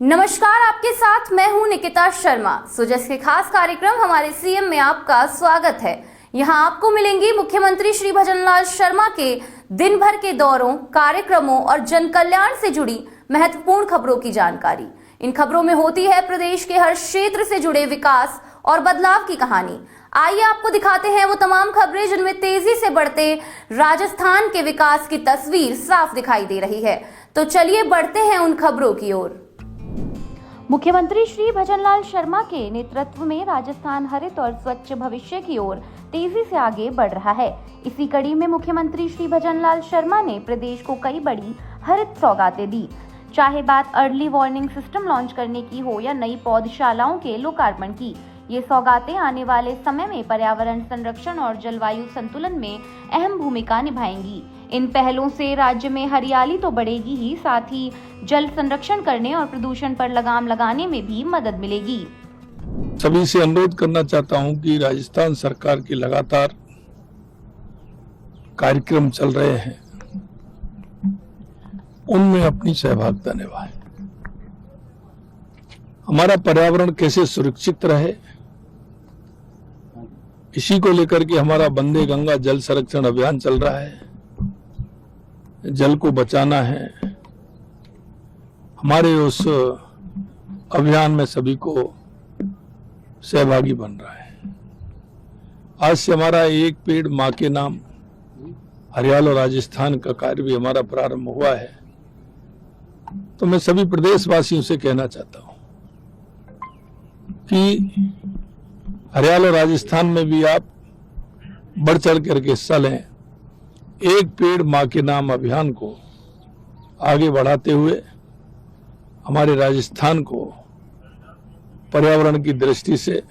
नमस्कार, आपके साथ मैं हूं निकिता शर्मा। सुजस के खास कार्यक्रम हमारे सीएम में आपका स्वागत है। यहां आपको मिलेंगी मुख्यमंत्री श्री भजनलाल शर्मा के दिन भर के दौरों, कार्यक्रमों और जन कल्याण से जुड़ी महत्वपूर्ण खबरों की जानकारी। इन खबरों में होती है प्रदेश के हर क्षेत्र से जुड़े विकास और बदलाव की कहानी। आइए आपको दिखाते हैं वो तमाम खबरें जिनमें तेजी से बढ़ते राजस्थान के विकास की तस्वीर साफ दिखाई दे रही है। तो चलिए बढ़ते हैं उन खबरों की ओर। मुख्यमंत्री श्री भजनलाल शर्मा के नेतृत्व में राजस्थान हरित और स्वच्छ भविष्य की ओर तेजी से आगे बढ़ रहा है। इसी कड़ी में मुख्यमंत्री श्री भजनलाल शर्मा ने प्रदेश को कई बड़ी हरित सौगातें दी। चाहे बात अर्ली वार्निंग सिस्टम लॉन्च करने की हो या नई पौधशालाओं के लोकार्पण की, ये सौगातें आने वाले समय में पर्यावरण संरक्षण और जलवायु संतुलन में अहम भूमिका निभाएंगी। इन पहलों से राज्य में हरियाली तो बढ़ेगी ही, साथ ही जल संरक्षण करने और प्रदूषण पर लगाम लगाने में भी मदद मिलेगी। सभी से अनुरोध करना चाहता हूं कि राजस्थान सरकार के लगातार कार्यक्रम चल रहे हैं, उनमें अपनी सहभागिता निभाएं। हमारा पर्यावरण कैसे सुरक्षित रहे, इसी को लेकर के हमारा वंदे गंगा जल संरक्षण अभियान चल रहा है। जल को बचाना है। हमारे उस अभियान में सभी को सहभागी बन रहा है। आज से हमारा एक पेड़ मां के नाम हरियाणा और राजस्थान का कार्य भी हमारा प्रारंभ हुआ है। तो मैं सभी प्रदेशवासियों से कहना चाहता हूं कि हरियाणा और राजस्थान में भी आप बढ़ चढ़ करके हिस्सा लें। एक पेड़ मां के नाम अभियान को आगे बढ़ाते हुए हमारे राजस्थान को पर्यावरण की दृष्टि से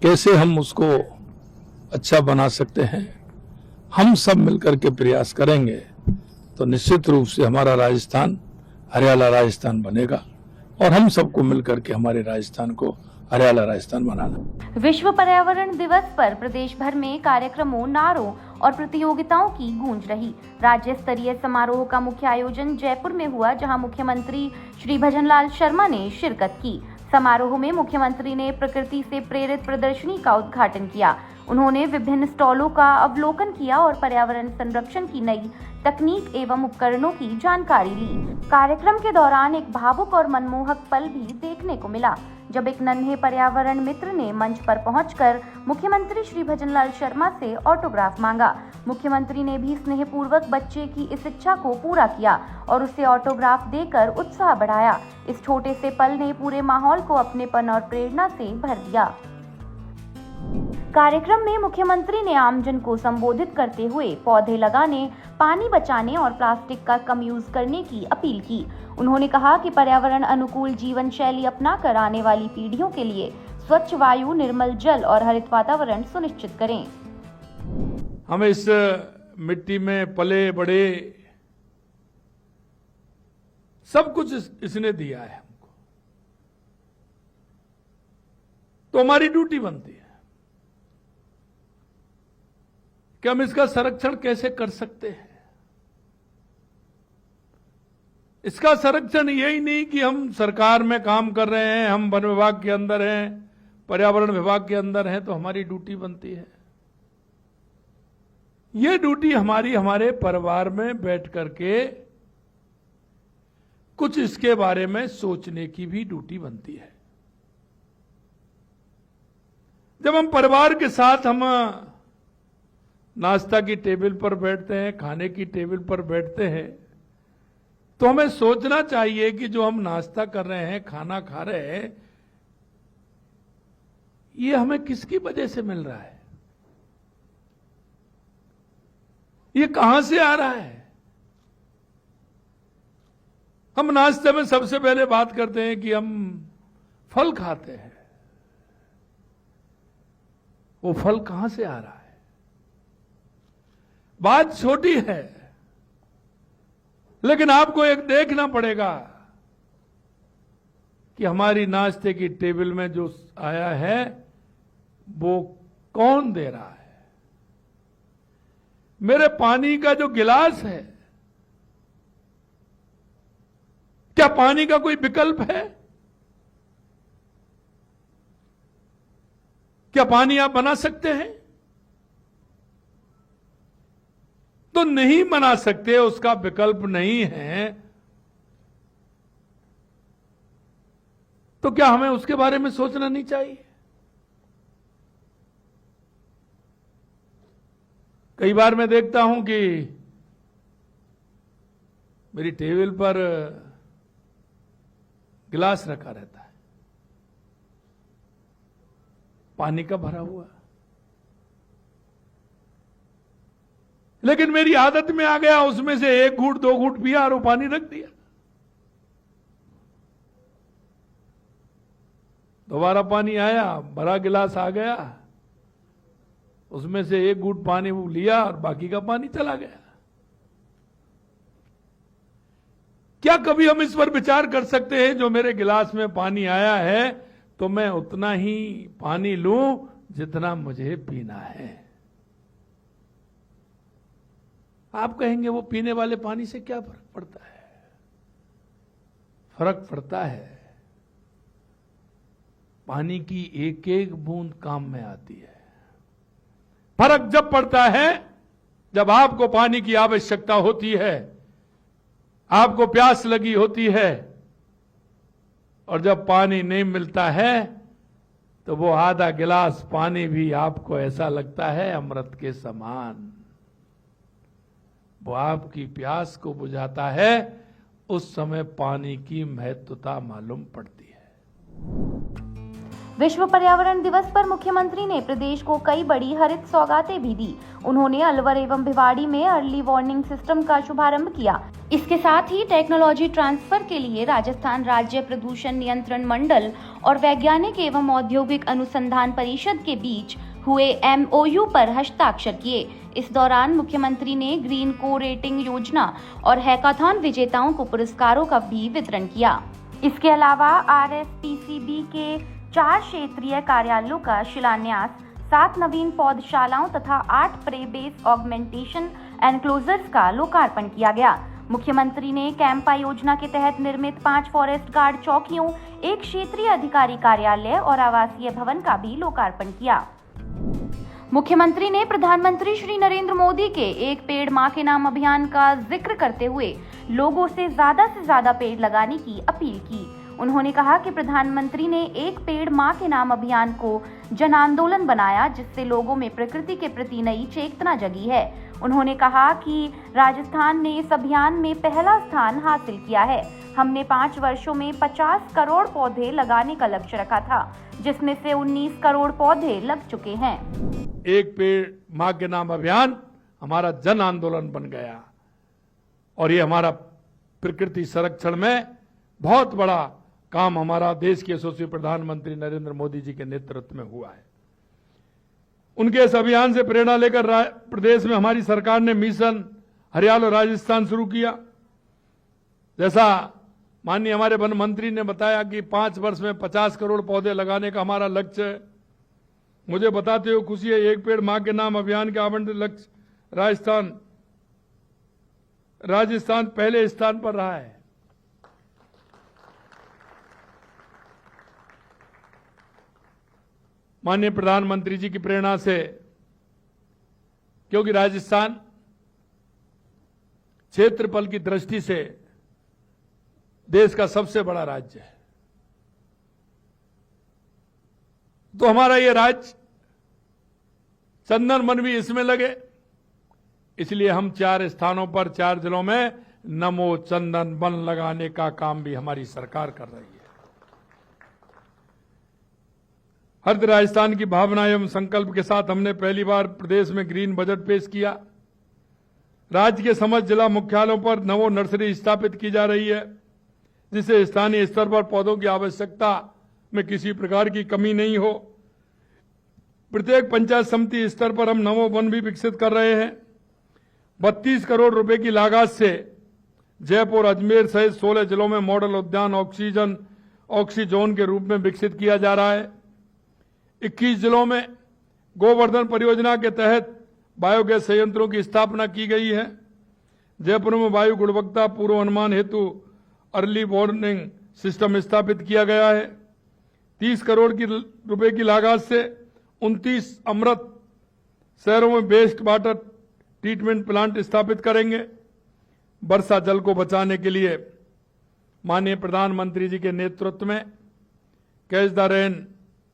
कैसे हम उसको अच्छा बना सकते हैं, हम सब मिलकर के प्रयास करेंगे तो निश्चित रूप से हमारा राजस्थान हरियाणा राजस्थान बनेगा और हम सबको मिलकर के हमारे राजस्थान को हरियाणा राजस्थान बनाना। विश्व पर्यावरण दिवस पर प्रदेश भर में कार्यक्रमों, नारों और प्रतियोगिताओं की गूंज रही। राज्य स्तरीय समारोह का मुख्य आयोजन जयपुर में हुआ, जहां मुख्यमंत्री श्री भजनलाल शर्मा ने शिरकत की। समारोह में मुख्यमंत्री ने प्रकृति से प्रेरित प्रदर्शनी का उद्घाटन किया। उन्होंने विभिन्न स्टॉलों का अवलोकन किया और पर्यावरण संरक्षण की नई तकनीक एवं उपकरणों की जानकारी ली। कार्यक्रम के दौरान एक भावुक और मनमोहक पल भी देखने को मिला, जब एक नन्हे पर्यावरण मित्र ने मंच पर पहुंचकर मुख्यमंत्री श्री भजनलाल शर्मा से ऑटोग्राफ मांगा। मुख्यमंत्री ने भी स्नेहपूर्वक बच्चे की इस इच्छा को पूरा किया और उसे ऑटोग्राफ देकर उत्साह बढ़ाया। इस छोटे से पल ने पूरे माहौल को अपनेपन और प्रेरणा से भर दिया। कार्यक्रम में मुख्यमंत्री ने आमजन को संबोधित करते हुए पौधे लगाने, पानी बचाने और प्लास्टिक का कम यूज करने की अपील की। उन्होंने कहा कि पर्यावरण अनुकूल जीवन शैली अपनाकर आने वाली पीढ़ियों के लिए स्वच्छ वायु, निर्मल जल और हरित वातावरण सुनिश्चित करें। हम इस मिट्टी में पले बड़े, सब कुछ इसने दिया है हमको, तो हमारी ड्यूटी बनती है कि हम इसका संरक्षण कैसे कर सकते हैं। इसका संरक्षण यही नहीं कि हम सरकार में काम कर रहे हैं, हम वन विभाग के अंदर हैं, पर्यावरण विभाग के अंदर हैं, तो हमारी ड्यूटी बनती है। ये ड्यूटी हमारी हमारे परिवार में बैठ करके कुछ इसके बारे में सोचने की भी ड्यूटी बनती है। जब हम परिवार के साथ हम नाश्ता की टेबल पर बैठते हैं, खाने की टेबल पर बैठते हैं, तो हमें सोचना चाहिए कि जो हम नाश्ता कर रहे हैं, खाना खा रहे हैं, ये हमें किसकी वजह से मिल रहा है, ये कहां से आ रहा है। हम नाश्ते में सबसे पहले बात करते हैं कि हम फल खाते हैं, वो फल कहां से आ रहा है। बात छोटी है, लेकिन आपको एक देखना पड़ेगा कि हमारी नाश्ते की टेबल में जो आया है वो कौन दे रहा है। मेरे पानी का जो गिलास है, क्या पानी का कोई विकल्प है? क्या पानी आप बना सकते हैं? तो नहीं बना सकते, उसका विकल्प नहीं है, तो क्या हमें उसके बारे में सोचना नहीं चाहिए? कई बार मैं देखता हूं कि मेरी टेबल पर गिलास रखा रहता है, पानी का भरा हुआ, लेकिन मेरी आदत में आ गया, उसमें से 1 घूंट 2 घूंट पिया और वो पानी रख दिया। दोबारा पानी आया, भरा गिलास आ गया, उसमें से 1 घूंट पानी वो लिया और बाकी का पानी चला गया। क्या कभी हम इस पर विचार कर सकते हैं, जो मेरे गिलास में पानी आया है तो मैं उतना ही पानी लूं जितना मुझे पीना है? आप कहेंगे वो पीने वाले पानी से क्या फर्क पड़ता है? फर्क पड़ता है, पानी की एक एक बूंद काम में आती है। फर्क जब पड़ता है जब आपको पानी की आवश्यकता होती है, आपको प्यास लगी होती है, और जब पानी नहीं मिलता है तो वो आधा गिलास पानी भी आपको ऐसा लगता है अमृत के समान। वो आपकी प्यास को बुझाता है, उस समय पानी की महत्वता मालूम पड़ती है। विश्व पर्यावरण दिवस पर मुख्यमंत्री ने प्रदेश को कई बड़ी हरित सौगातें भी दी। उन्होंने अलवर एवं भिवाड़ी में अर्ली वार्निंग सिस्टम का शुभारंभ किया। इसके साथ ही टेक्नोलॉजी ट्रांसफर के लिए राजस्थान राज्य प्रदूषण नियंत्रण मंडल और वैज्ञानिक एवं औद्योगिक अनुसंधान परिषद के बीच हुए MOU पर हस्ताक्षर किए। इस दौरान मुख्यमंत्री ने ग्रीन को रेटिंग योजना और हैकाथॉन विजेताओं को पुरस्कारों का भी वितरण किया। इसके अलावा RSPCB के 4 क्षेत्रीय कार्यालयों का शिलान्यास, 7 नवीन पौधशालाओं तथा 8 प्रे बेस ऑगमेंटेशन एनक्लोजर्स का लोकार्पण किया गया। मुख्यमंत्री ने कैंपा योजना के तहत निर्मित 5 फॉरेस्ट गार्ड चौकियों, 1 क्षेत्रीय अधिकारी कार्यालय और आवासीय भवन का भी लोकार्पण किया। मुख्यमंत्री ने प्रधानमंत्री श्री नरेंद्र मोदी के एक पेड़ मां के नाम अभियान का जिक्र करते हुए लोगों से ज्यादा पेड़ लगाने की अपील की। उन्होंने कहा कि प्रधानमंत्री ने एक पेड़ मां के नाम अभियान को जन आंदोलन बनाया, जिससे लोगों में प्रकृति के प्रति नई चेतना जगी है। उन्होंने कहा कि राजस्थान ने इस अभियान में पहला स्थान हासिल किया है। हमने 5 वर्षों में 50 करोड़ पौधे लगाने का लक्ष्य रखा था, जिसमें से 19 करोड़ पौधे लग चुके हैं। एक पेड़ मां के नाम अभियान हमारा जन आंदोलन बन गया और ये हमारा प्रकृति संरक्षण में बहुत बड़ा काम हमारा देश के यशस्वी प्रधानमंत्री नरेंद्र मोदी जी के नेतृत्व में हुआ है। उनके इस अभियान से प्रेरणा लेकर प्रदेश में हमारी सरकार ने मिशन हरियाली राजस्थान शुरू किया। जैसा माननीय हमारे वन मंत्री ने बताया कि 5 वर्ष में 50 करोड़ पौधे लगाने का हमारा लक्ष्य है। मुझे बताते हुए खुशी है, एक पेड़ मां के नाम अभियान के आवंटित लक्ष्य राजस्थान पहले स्थान पर रहा है। माननीय प्रधानमंत्री जी की प्रेरणा से, क्योंकि राजस्थान क्षेत्रफल की दृष्टि से देश का सबसे बड़ा राज्य है, तो हमारा ये राज्य चंदन वन भी इसमें लगे, इसलिए हम 4 स्थानों पर 4 जिलों में नमो चंदन वन लगाने का काम भी हमारी सरकार कर रही है। हरित राजस्थान की भावना एवं संकल्प के साथ हमने पहली बार प्रदेश में ग्रीन बजट पेश किया। राज्य के समस्त जिला मुख्यालयों पर नवो नर्सरी स्थापित की जा रही है, जिससे स्थानीय स्तर पर पौधों की आवश्यकता में किसी प्रकार की कमी नहीं हो। प्रत्येक पंचायत समिति स्तर पर हम नवो वन भी विकसित कर रहे हैं। 32 करोड़ रुपए की लागत से जयपुर, अजमेर सहित 16 जिलों में मॉडल उद्यान ऑक्सीजोन के रूप में विकसित किया जा रहा है। 21 जिलों में गोवर्धन परियोजना के तहत बायोगैस संयंत्रों की स्थापना की गई है। जयपुर में वायु गुणवत्ता पूर्वानुमान हेतु अर्ली वार्निंग सिस्टम स्थापित किया गया है। 30 करोड़ रुपए की लागत से 29 अमृत शहरों में वेस्ट वाटर ट्रीटमेंट प्लांट स्थापित करेंगे। वर्षा जल को बचाने के लिए माननीय प्रधानमंत्री जी के नेतृत्व में कैच द रेन,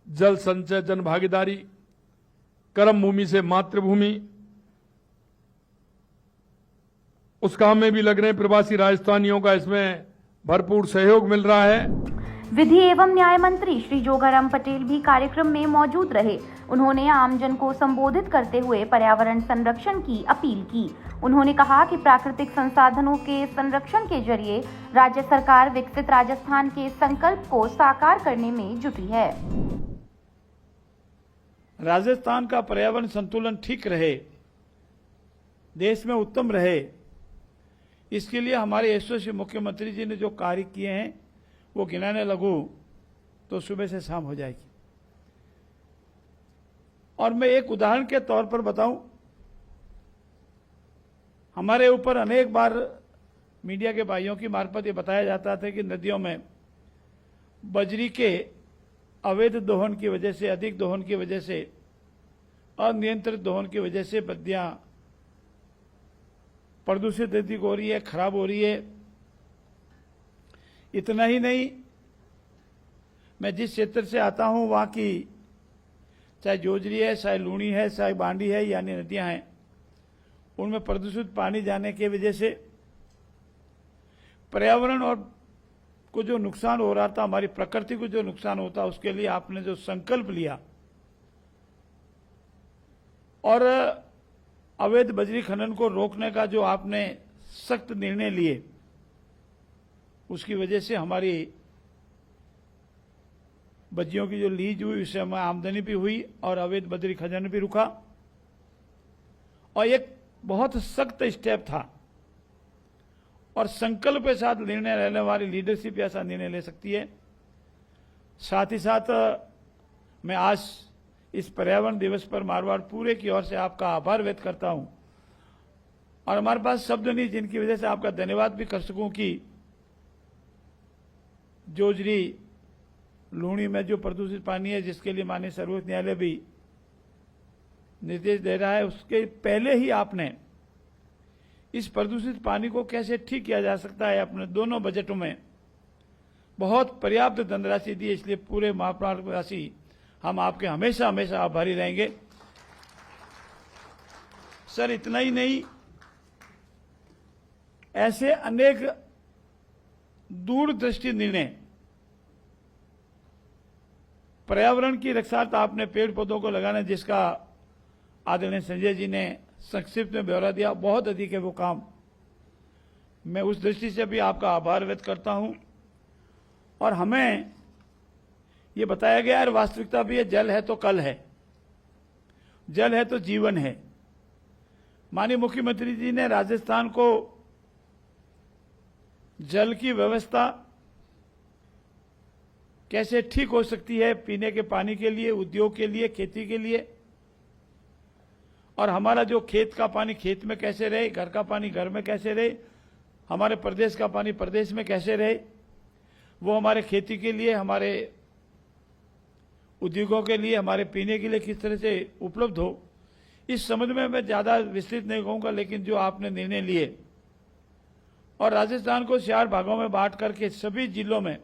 जल संचय, जन भागीदारी, कर्म भूमि से मातृभूमि, उस काम में भी लग रहे प्रवासी राजस्थानियों का इसमें भरपूर सहयोग मिल रहा है। विधि एवं न्याय मंत्री श्री जोगाराम पटेल भी कार्यक्रम में मौजूद रहे। उन्होंने आमजन को संबोधित करते हुए पर्यावरण संरक्षण की अपील की। उन्होंने कहा कि प्राकृतिक संसाधनों के संरक्षण के जरिए राज्य सरकार विकसित राजस्थान के संकल्प को साकार करने में जुटी है। राजस्थान का पर्यावरण संतुलन ठीक रहे, देश में उत्तम रहे, इसके लिए हमारे यशस्वी मुख्यमंत्री जी ने जो कार्य किए हैं वो गिनाने लगूं तो सुबह से शाम हो जाएगी। और मैं एक उदाहरण के तौर पर बताऊं, हमारे ऊपर अनेक बार मीडिया के भाइयों की मार्फत ये बताया जाता था कि नदियों में बजरी के अवैध दोहन की वजह से, अधिक दोहन की वजह से, अनियंत्रित दोहन की वजह से नदियां प्रदूषित अधिक हो रही है, खराब हो रही है। इतना ही नहीं, मैं जिस क्षेत्र से आता हूं वहां की चाहे जोजरी है, चाहे लूणी है, चाहे बांडी है, यानी नदियां हैं, उनमें प्रदूषित पानी जाने की वजह से पर्यावरण और को जो नुकसान हो रहा था, हमारी प्रकृति को जो नुकसान होता, उसके लिए आपने जो संकल्प लिया और अवैध बजरी खनन को रोकने का जो आपने सख्त निर्णय लिए, उसकी वजह से हमारी बजरियों की जो लीज हुई उससे हमें आमदनी भी हुई और अवैध बजरी खनन भी रुका। और एक बहुत सख्त स्टेप था और संकल्प के साथ निर्णय लेने वाली लीडरशिप ऐसा निर्णय ले सकती है। साथ ही साथ मैं आज इस पर्यावरण दिवस पर मारवाड़ पूरे की ओर से आपका आभार व्यक्त करता हूं और हमारे पास शब्द नहीं जिनकी वजह से आपका धन्यवाद भी कर सकूं कि जोजरी लूणी में जो प्रदूषित पानी है, जिसके लिए माननीय सर्वोच्च न्यायालय भी निर्देश दे रहा है, उसके पहले ही आपने इस प्रदूषित पानी को कैसे ठीक किया जा सकता है, अपने दोनों बजटों में बहुत पर्याप्त धनराशि दी। इसलिए पूरे मारवाड़वासी हम आपके हमेशा हमेशा आभारी रहेंगे। सर, इतना ही नहीं, ऐसे अनेक दूरदृष्टि निर्णय, पर्यावरण की रक्षा, तो आपने पेड़ पौधों को लगाना, जिसका आदरणीय संजय जी ने संक्षिप्त में ब्यौरा दिया, बहुत अधिक है वो काम। मैं उस दृष्टि से भी आपका आभार व्यक्त करता हूं। और हमें ये बताया गया, और वास्तविकता भी है, जल है तो कल है, जल है तो जीवन है। माननीय मुख्यमंत्री जी ने राजस्थान को जल की व्यवस्था कैसे ठीक हो सकती है पीने के पानी के लिए, उद्योग के लिए, खेती के लिए, और हमारा जो खेत का पानी खेत में कैसे रहे, घर का पानी घर में कैसे रहे, हमारे प्रदेश का पानी प्रदेश में कैसे रहे, वो हमारे खेती के लिए, हमारे उद्योगों के लिए, हमारे पीने के लिए किस तरह से उपलब्ध हो। इस संबंध में मैं ज्यादा विस्तृत नहीं कहूंगा, लेकिन जो आपने निर्णय लिए और राजस्थान को 4 भागों में बांट करके सभी जिलों में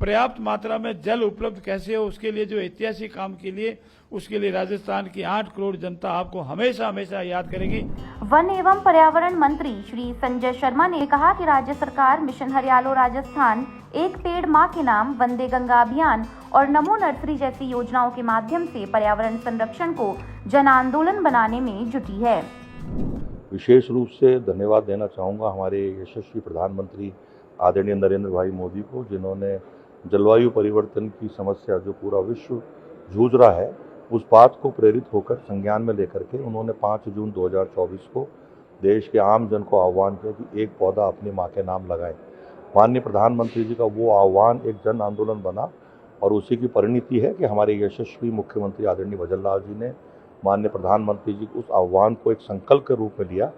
पर्याप्त मात्रा में जल उपलब्ध कैसे हो, उसके लिए जो ऐतिहासिक काम के लिए, उसके लिए राजस्थान की 8 करोड़ जनता आपको हमेशा हमेशा याद करेगी। वन एवं पर्यावरण मंत्री श्री संजय शर्मा ने कहा कि राज्य सरकार मिशन हरियालो राजस्थान, एक पेड़ मां के नाम, वंदे गंगा अभियान और नमो नर्सरी जैसी योजनाओं के माध्यम से पर्यावरण संरक्षण को जन आंदोलन बनाने में जुटी है। विशेष रूप से धन्यवाद देना चाहूँगा हमारे यशस्वी प्रधानमंत्री आदरणीय नरेंद्र भाई मोदी को, जिन्होंने जलवायु परिवर्तन की समस्या जो पूरा विश्व जूझ रहा है, उस बात को प्रेरित होकर संज्ञान में लेकर के उन्होंने 5 जून 2024 को देश के आम जन को आह्वान किया कि एक पौधा अपनी माँ के नाम लगाएं। माननीय प्रधानमंत्री जी का वो आह्वान एक जन आंदोलन बना और उसी की परिणति है कि हमारे यशस्वी मुख्यमंत्री आदरणीय भजनलाल जी ने माननीय प्रधानमंत्री जी उस आह्वान को एक संकल्प के रूप में लिया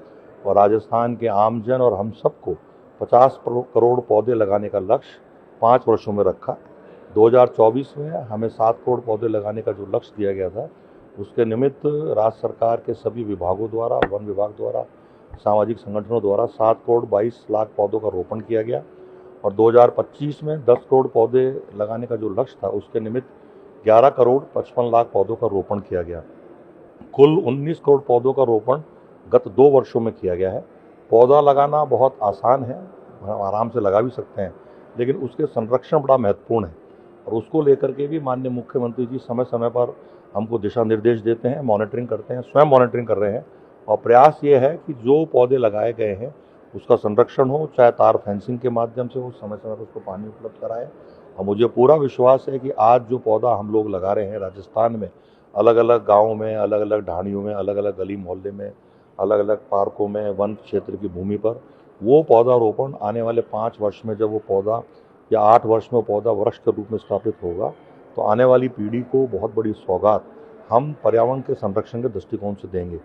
और राजस्थान के आमजन और हम सबको 50 करोड़ पौधे लगाने का लक्ष्य 5 वर्षों में रखा। 2024 में हमें 7 करोड़ पौधे लगाने का जो लक्ष्य दिया गया था, उसके निमित्त राज्य सरकार के सभी विभागों द्वारा, वन विभाग द्वारा, सामाजिक संगठनों द्वारा 7 करोड़ 22 लाख पौधों का रोपण किया गया और 2025 में 10 करोड़ पौधे लगाने का जो लक्ष्य था, उसके निमित्त 11 करोड़ 55 लाख पौधों का रोपण किया गया। कुल 19 करोड़ पौधों का रोपण गत 2 वर्षों में किया गया है। पौधा लगाना बहुत आसान है, हम आराम से लगा भी सकते हैं, लेकिन उसके संरक्षण बड़ा महत्वपूर्ण है और उसको लेकर के भी माननीय मुख्यमंत्री जी समय समय पर हमको दिशा निर्देश देते हैं, मॉनिटरिंग करते हैं, स्वयं मॉनिटरिंग कर रहे हैं और प्रयास ये है कि जो पौधे लगाए गए हैं उसका संरक्षण हो, चाहे तार फेंसिंग के माध्यम से हो, समय समय पर उसको पानी उपलब्ध कराए। और मुझे पूरा विश्वास है कि आज जो पौधा हम लोग लगा रहे हैं राजस्थान में, अलग अलग गाँव में, अलग अलग ढाणियों में, अलग अलग गली मोहल्ले में, अलग अलग पार्कों में, वन क्षेत्र की भूमि पर, वो पौधा रोपण आने वाले 5 वर्ष में जब वो पौधा या 8 वर्ष में वो पौधा वृक्ष के रूप में स्थापित होगा, तो आने वाली पीढ़ी को बहुत बड़ी सौगात हम पर्यावरण के संरक्षण के दृष्टिकोण से देंगे।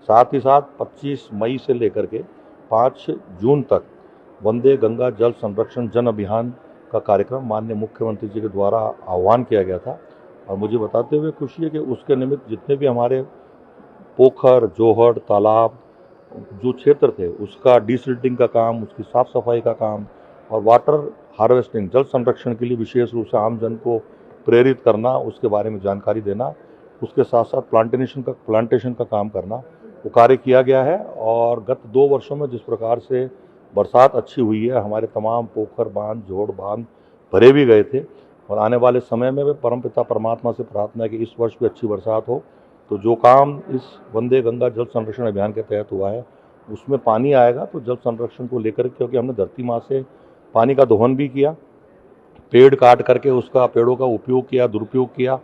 साथ ही साथ 25 मई से लेकर के 5 जून तक वंदे गंगा जल संरक्षण जन अभियान का कार्यक्रम माननीय मुख्यमंत्री जी के द्वारा आह्वान किया गया था और मुझे बताते हुए खुशी है कि उसके निमित्त जितने भी हमारे पोखर, जोहड़, तालाब जो क्षेत्र थे, उसका डिसिल्टिंग का काम, उसकी साफ सफाई का काम और वाटर हार्वेस्टिंग, जल संरक्षण के लिए विशेष रूप से आम जन को प्रेरित करना, उसके बारे में जानकारी देना, उसके साथ साथ प्लांटेशन का काम करना, वो कार्य किया गया है। और गत 2 वर्षों में जिस प्रकार से बरसात अच्छी हुई है, हमारे तमाम पोखर, बांध, जोड़ बांध भरे भी गए थे और आने वाले समय में भी परमपिता परमात्मा से प्रार्थना है कि इस वर्ष भी अच्छी बरसात हो। तो जो काम इस वंदे गंगा जल संरक्षण अभियान के तहत हुआ है, उसमें पानी आएगा तो जल संरक्षण को लेकर, क्योंकि हमने धरती माँ से पानी का दोहन भी किया, पेड़ काट करके उसका पेड़ों का उपयोग किया, दुरुपयोग किया,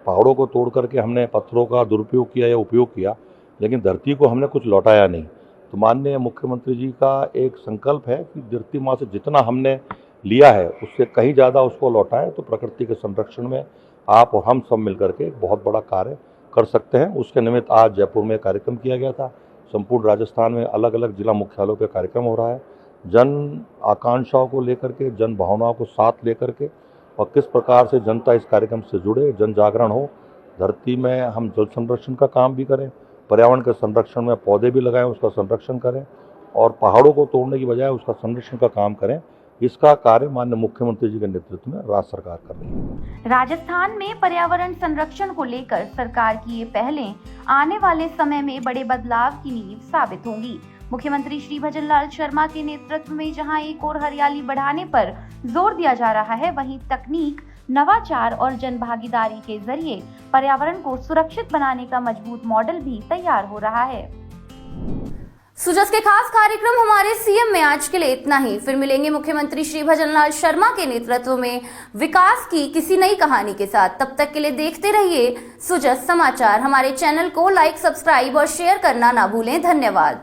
पहाड़ों को तोड़ करके हमने पत्थरों का दुरुपयोग किया या उपयोग किया, लेकिन धरती को हमने कुछ लौटाया नहीं। तो माननीय मुख्यमंत्री जी का एक संकल्प है कि धरती माँ से जितना हमने लिया है उससे कहीं ज़्यादा उसको लौटाएं, तो प्रकृति के संरक्षण में आप और हम सब मिलकर के एक बहुत बड़ा कार्य कर सकते हैं। उसके निमित्त आज जयपुर में कार्यक्रम किया गया था। संपूर्ण राजस्थान में अलग अलग जिला मुख्यालयों पर कार्यक्रम हो रहा है। जन आकांक्षाओं को लेकर के, जन भावनाओं को साथ लेकर के और किस प्रकार से जनता इस कार्यक्रम से जुड़े, जन जागरण हो, धरती में हम जल संरक्षण का काम भी करें, पर्यावरण के संरक्षण में पौधे भी लगाएं, उसका संरक्षण करें और पहाड़ों को तोड़ने की बजाय उसका संरक्षण का काम करें। इसका कार्य माननीय मुख्यमंत्री जी के नेतृत्व में राज्य सरकार कर रही है। राजस्थान में पर्यावरण संरक्षण को लेकर सरकार की ये पहलें आने वाले समय में बड़े बदलाव की नींव साबित होंगी। मुख्यमंत्री श्री भजनलाल शर्मा के नेतृत्व में जहां एक और हरियाली बढ़ाने पर जोर दिया जा रहा है, वहीं तकनीक, नवाचार और जन भागीदारी के जरिए पर्यावरण को सुरक्षित बनाने का मजबूत मॉडल भी तैयार हो रहा है। सुजस के खास कार्यक्रम हमारे सीएम में आज के लिए इतना ही। फिर मिलेंगे मुख्यमंत्री श्री भजनलाल शर्मा के नेतृत्व में विकास की किसी नई कहानी के साथ। तब तक के लिए देखते रहिए सुजस समाचार। हमारे चैनल को लाइक, सब्सक्राइब और शेयर करना ना भूलें। धन्यवाद।